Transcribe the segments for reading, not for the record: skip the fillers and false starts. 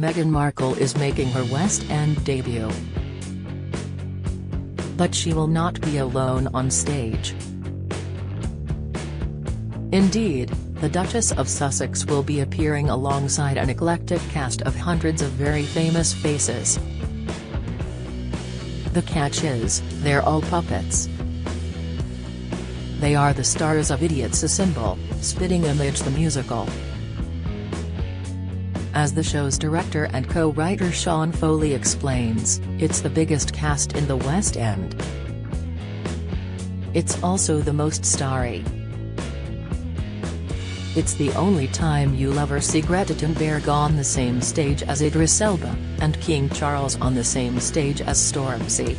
Meghan Markle is making her West End debut. But she will not be alone on stage. Indeed, the Duchess of Sussex will be appearing alongside an eclectic cast of hundreds of very famous faces. The catch is, they're all puppets. They are the stars of Idiot's a Symbol, Spitting Image the musical. As the show's director and co-writer Sean Foley explains, it's the biggest cast in the West End. It's also the most starry. It's the only time you'll ever see Greta Thunberg on the same stage as Idris Elba, and King Charles on the same stage as Stormzy.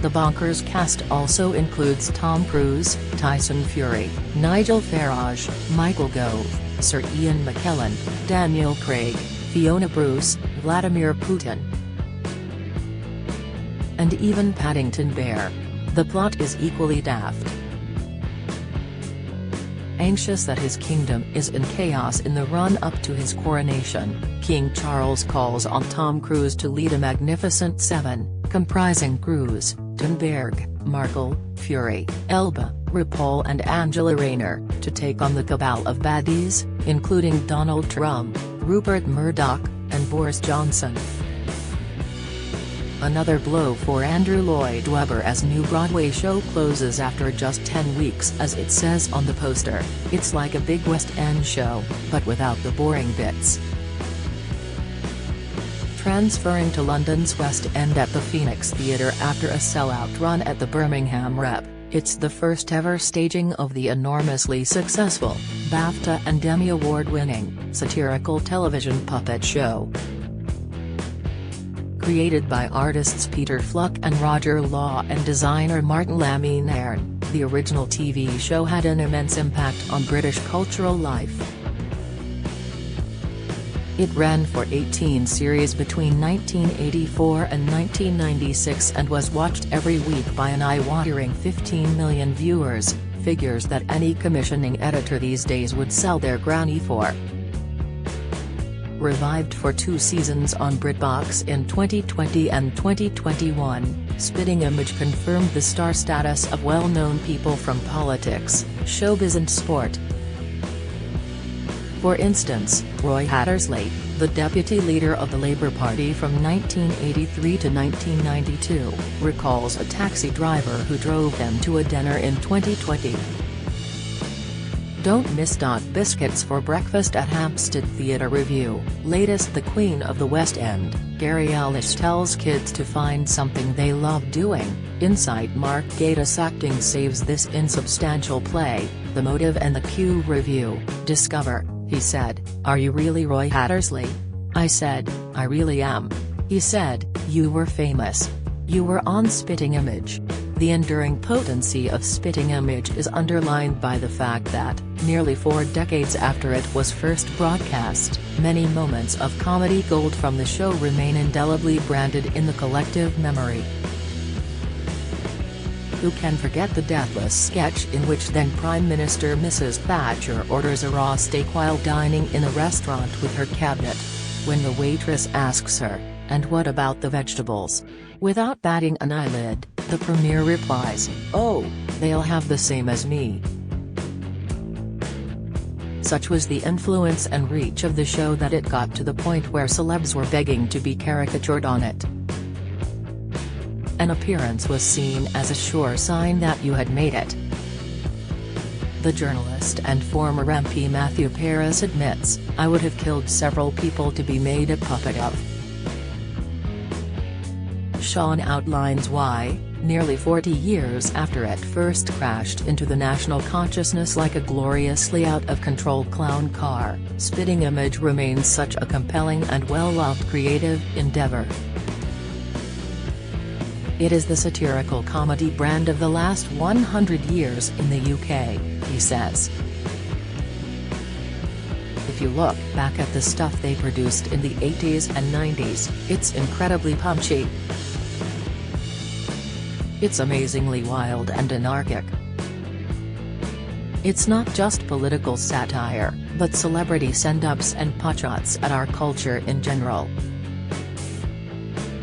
The bonkers cast also includes Tom Cruise, Tyson Fury, Nigel Farage, Michael Gove, Sir Ian McKellen, Daniel Craig, Fiona Bruce, Vladimir Putin, and even Paddington Bear. The plot is equally daft. Anxious that his kingdom is in chaos in the run-up to his coronation, King Charles calls on Tom Cruise to lead a magnificent seven, comprising Cruise, Thunberg, Markle, Fury, Elba, RuPaul and Angela Rayner, to take on the cabal of baddies, including Donald Trump, Rupert Murdoch, and Boris Johnson. Another blow for Andrew Lloyd Webber as new Broadway show closes after just 10 weeks. As it says on the poster, it's like a big West End show, but without the boring bits. Transferring to London's West End at the Phoenix Theatre after a sellout run at the Birmingham Rep, it's the first ever staging of the enormously successful, BAFTA and Emmy Award-winning, satirical television puppet show. Created by artists Peter Fluck and Roger Law and designer Martin Lamine, the original TV show had an immense impact on British cultural life. It ran for 18 series between 1984 and 1996 and was watched every week by an eye-watering 15 million viewers, figures that any commissioning editor these days would sell their granny for. Revived for 2 seasons on BritBox in 2020 and 2021, Spitting Image confirmed the star status of well-known people from politics, showbiz and sport. For instance, Roy Hattersley, the deputy leader of the Labour Party from 1983 to 1992, recalls a taxi driver who drove them to a dinner in 2020. Don't miss Biscuits for breakfast at Hampstead Theatre Review. Latest, the Queen of the West End, Gary Ellis tells kids to find something they love doing. Insight: Mark Gatiss acting saves this insubstantial play, the motive and the cue. Review: Discover, he said, "Are you really Roy Hattersley?" I said, "I really am." He said, "You were famous. You were on Spitting Image." The enduring potency of Spitting Image is underlined by the fact that, nearly 4 decades after it was first broadcast, many moments of comedy gold from the show remain indelibly branded in the collective memory. Who can forget the deathless sketch in which then Prime Minister Mrs. Thatcher orders a raw steak while dining in a restaurant with her cabinet? When the waitress asks her, "And what about the vegetables?" Without batting an eyelid, the Premier replies, "Oh, they'll have the same as me." Such was the influence and reach of the show that it got to the point where celebs were begging to be caricatured on it. An appearance was seen as a sure sign that you had made it. The journalist and former MP Matthew Paris admits, "I would have killed several people to be made a puppet of." Sean outlines why, nearly 40 years after it first crashed into the national consciousness like a gloriously out-of-control clown car, Spitting Image remains such a compelling and well-loved creative endeavor. It is the satirical comedy brand of the last 100 years in the UK, he says. If you look back at the stuff they produced in the 80s and 90s, it's incredibly punchy. It's amazingly wild and anarchic. It's not just political satire, but celebrity send-ups and potshots at our culture in general.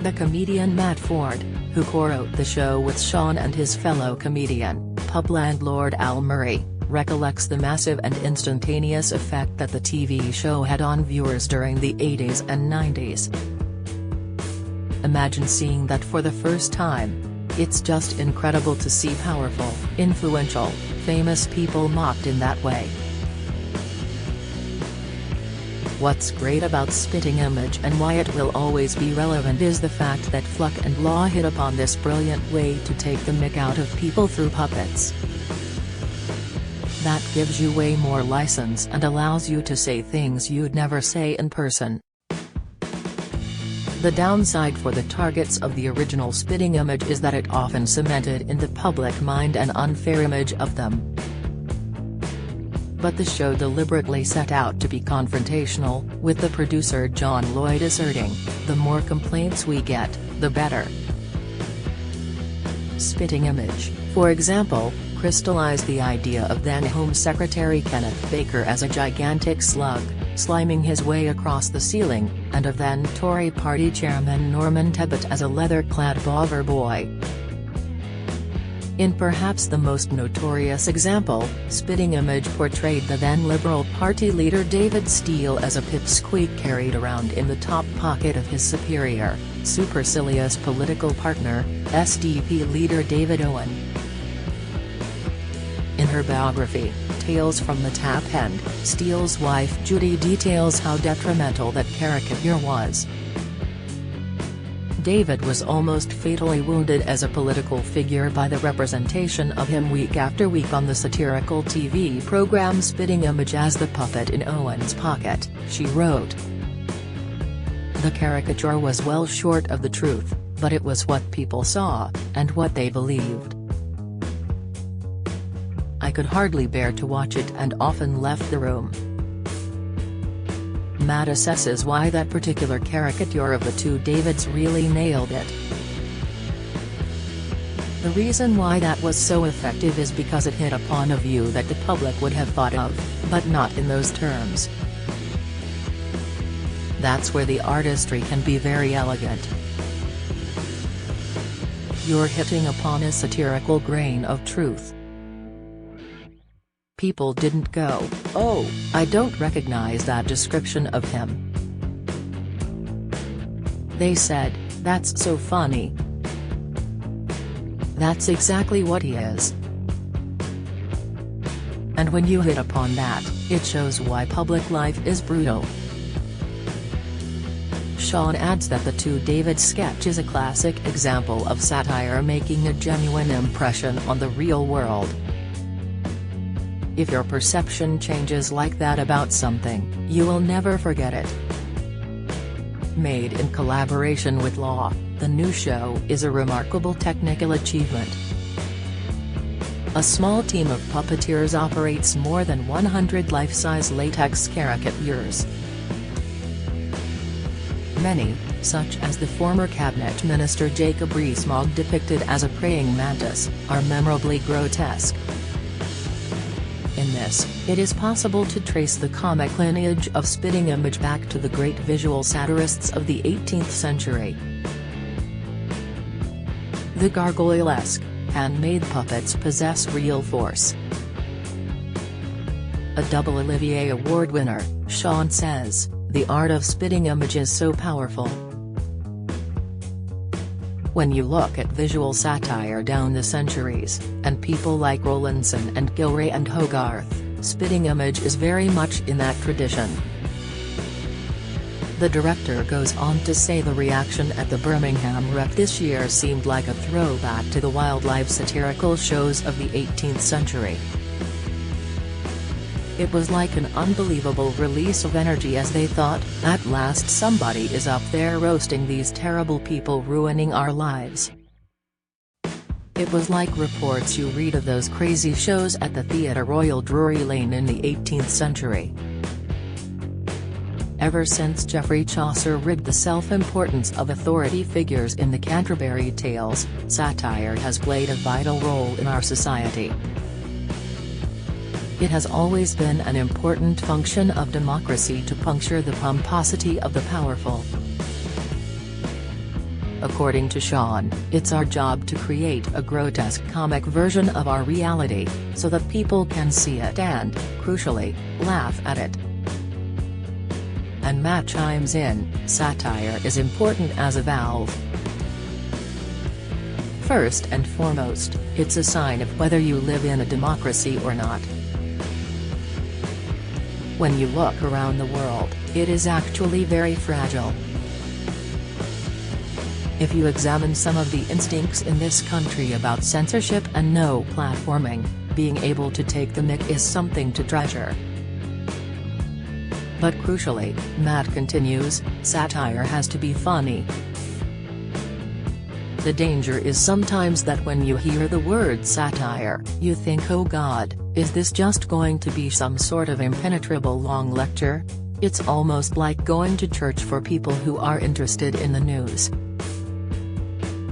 The comedian Matt Ford, who co-wrote the show with Sean and his fellow comedian, pub landlord Al Murray, recollects the massive and instantaneous effect that the TV show had on viewers during the 80s and 90s. Imagine seeing that for the first time. It's just incredible to see powerful, influential, famous people mocked in that way. What's great about Spitting Image and why it will always be relevant is the fact that Fluck and Law hit upon this brilliant way to take the mick out of people through puppets. That gives you way more license and allows you to say things you'd never say in person. The downside for the targets of the original Spitting Image is that it often cemented in the public mind an unfair image of them. But the show deliberately set out to be confrontational, with the producer John Lloyd asserting, "The more complaints we get, the better." Spitting Image, for example, crystallized the idea of then Home Secretary Kenneth Baker as a gigantic slug, sliming his way across the ceiling, and of then Tory party chairman Norman Tebbit as a leather-clad bother boy. In perhaps the most notorious example, Spitting Image portrayed the then Liberal Party leader David Steele as a pipsqueak carried around in the top pocket of his superior, supercilious political partner, SDP leader David Owen. In her biography, Tales from the Tap End, Steele's wife Judy details how detrimental that caricature was. David was almost fatally wounded as a political figure by the representation of him week after week on the satirical TV program Spitting Image as the puppet in Owen's pocket, she wrote. The caricature was well short of the truth, but it was what people saw, and what they believed. I could hardly bear to watch it and often left the room. Matt assesses why that particular caricature of the two Davids really nailed it. The reason why that was so effective is because it hit upon a view that the public would have thought of, but not in those terms. That's where the artistry can be very elegant. You're hitting upon a satirical grain of truth. People didn't go, "Oh, I don't recognize that description of him." They said, "That's so funny. That's exactly what he is." And when you hit upon that, it shows why public life is brutal. Sean adds that the Two Davids sketch is a classic example of satire making a genuine impression on the real world. If your perception changes like that about something, you will never forget it. Made in collaboration with Law, the new show is a remarkable technical achievement. A small team of puppeteers operates more than 100 life-size latex caricatures. Many, such as the former cabinet minister Jacob Rees-Mogg depicted as a praying mantis, are memorably grotesque. In this, it is possible to trace the comic lineage of Spitting Image back to the great visual satirists of the 18th century. The gargoyle-esque, handmade puppets possess real force. A double Olivier Award winner, Sean says, "The art of Spitting Image is so powerful. When you look at visual satire down the centuries, and people like Rowlandson and Gilray and Hogarth, Spitting Image is very much in that tradition." The director goes on to say the reaction at the Birmingham Rep this year seemed like a throwback to the wildlife satirical shows of the 18th century. It was like an unbelievable release of energy as they thought, at last somebody is up there roasting these terrible people ruining our lives. It was like reports you read of those crazy shows at the Theatre Royal Drury Lane in the 18th century. Ever since Geoffrey Chaucer rigged the self-importance of authority figures in the Canterbury Tales, satire has played a vital role in our society. It has always been an important function of democracy to puncture the pomposity of the powerful. According to Sean, it's our job to create a grotesque comic version of our reality, so that people can see it and, crucially, laugh at it. And Matt chimes in, satire is important as a valve. First and foremost, it's a sign of whether you live in a democracy or not. When you look around the world, it is actually very fragile. If you examine some of the instincts in this country about censorship and no platforming, being able to take the mic is something to treasure. But crucially, Matt continues, satire has to be funny. The danger is sometimes that when you hear the word satire, you think, oh God, is this just going to be some sort of impenetrable long lecture? It's almost like going to church for people who are interested in the news.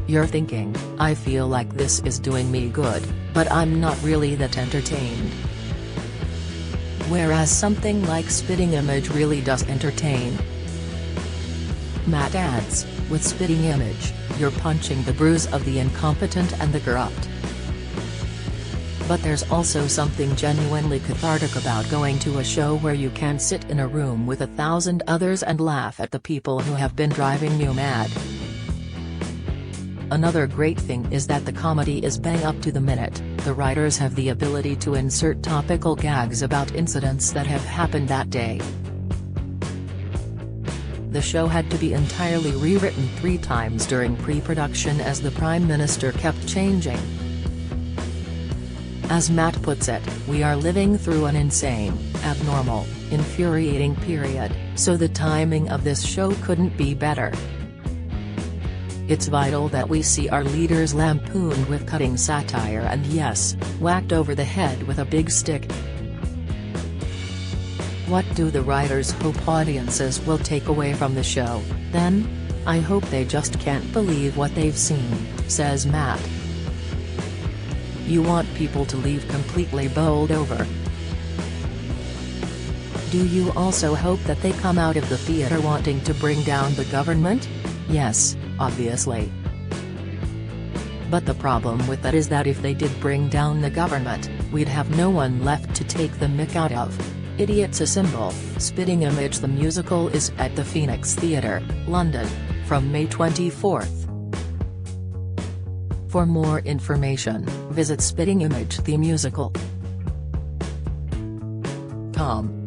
You're thinking, I feel like this is doing me good, but I'm not really that entertained. Whereas something like Spitting Image really does entertain. Matt adds, with Spitting Image, you're punching the bruise of the incompetent and the corrupt. But there's also something genuinely cathartic about going to a show where you can sit in a room with 1,000 others and laugh at the people who have been driving you mad. Another great thing is that the comedy is bang up to the minute. The writers have the ability to insert topical gags about incidents that have happened that day. The show had to be entirely rewritten 3 times during pre-production as the Prime Minister kept changing. As Matt puts it, we are living through an insane, abnormal, infuriating period, so the timing of this show couldn't be better. It's vital that we see our leaders lampooned with cutting satire and yes, whacked over the head with a big stick. What do the writers hope audiences will take away from the show, then? I hope they just can't believe what they've seen, says Matt. You want people to leave completely bowled over. Do you also hope that they come out of the theater wanting to bring down the government? Yes, obviously. But the problem with that is that if they did bring down the government, we'd have no one left to take the mick out of. Idiot's a symbol. Spitting Image the musical is at the Phoenix Theatre, London, from May 24th. For more information, visit spittingimage.com.